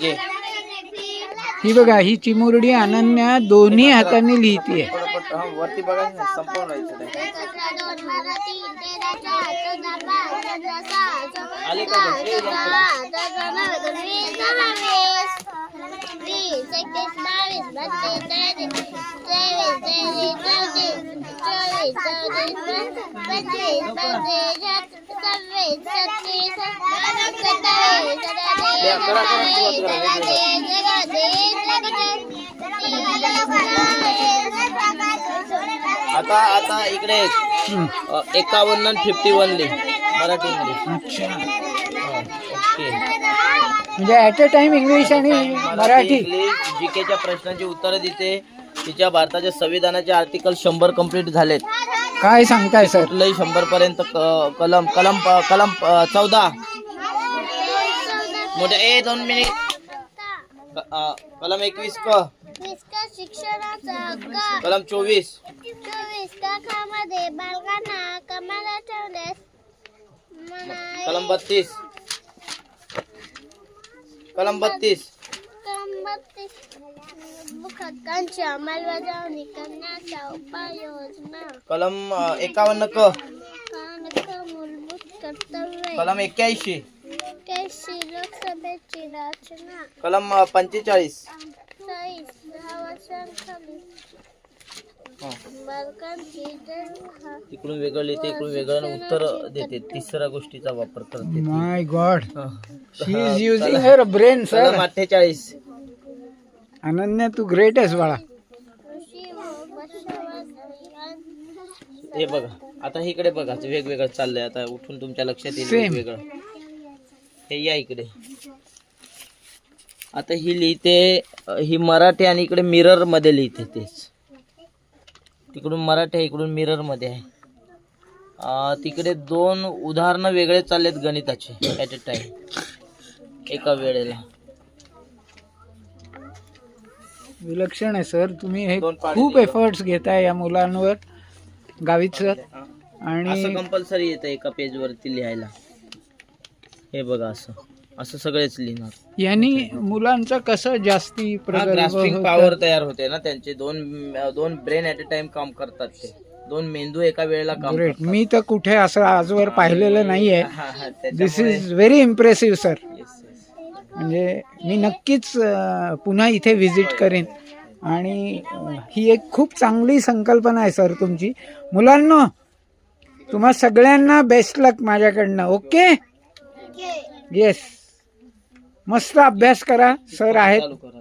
घे. ही बघा, ही चिमुरडी अनन्या दोन्ही हाताने लिहितीये. वरती बघा ना, संपूर्ण राहायचं नाही. आले का बघ, हे बघ. आता आता इकडे 51 आणि 51 लिह मराठीमध्ये. अच्छा, ओके. म्हणजे ऍट अ टाइम इंग्लिश आणि मराठी. जीकेच्या प्रश्नांची उत्तरं देते. तिच्या भारताच्या संविधानाचे आर्टिकल 100 कंप्लीट झालेत. काय सांगताय सर? कुठलंही 100 पर्यंत कलम कलम कलम 14 मोठे 2 मिनिट. कलम 21 क शिक्षणाचा हक्क. कलम 24 काखामध्ये बालकांना कामाला ठेवण्यास मनाई. कलम 32 कलम 32 हक्कांची अंमलबजावणी करण्याच्या उपाययोजना. कलम 51 क मूलभूत कर्तव्य. कलम 81 लोकसभेची रचना. कलम 45 10 वर्षांखाली बालकांची जन्म. इकडून वेगळं लिहिते, इकडून वेगळं उत्तर देते. तिसऱ्या गोष्टीचा वापर करते. My god, she is using her brain sir. कलम 48 अनन्या, तू ग्रेट आहेस बाळा. हे बघा, आता इकडे बघा, वेगवेगळं चाललंय. आता उठून तुमच्या लक्षात येईल Same. वेगवेगळं. हे या इकडे. आता ही लिहिते, ही मराठी आणि इकडे मिरर मध्ये लिहिते. तेच तिकडून मराठी आहे, इकडून मिरर मध्ये आहे. तिकडे 2 उदाहरणं वेगळे चाललेत गणिताचे ऍट अ टाइम, एका वेळेला. विलक्षण आहे सर. तुम्ही हे दोन पाढे खूप लिहितो. एफर्ट्स घेताय या मुलांवर, गावित सर. असं आणि कंपल्सरी येतं एका पेज वरती लिहायला. हे बघा, असं असं सगळेच लिहिणार. यांनी मुलांचं कसं जास्ती ग्रास्पिंग पॉवर तयार होते ना त्यांचे. दोन ब्रेन ऍट अ टाइम काम करतात. ते 2 मेंदू एका वेळेला काम ग्रेट. करतात. मी तर कुठे असं आजवर पाहिलेलं नाहीये. दिस त्याच्यामुळे- is very impressive sir. Yes, yes. म्हणजे मी नक्कीच पुन्हा इथे व्हिजिट करेन. आणि ही एक खूप चांगली संकल्पना आहे सर तुमची. मुलांनो, तुम्हा सगळ्यांना बेस्ट लक माझ्याकडनं. ओके, येस, मस्त अभ्यास करा. सर आहेत. चालू करा.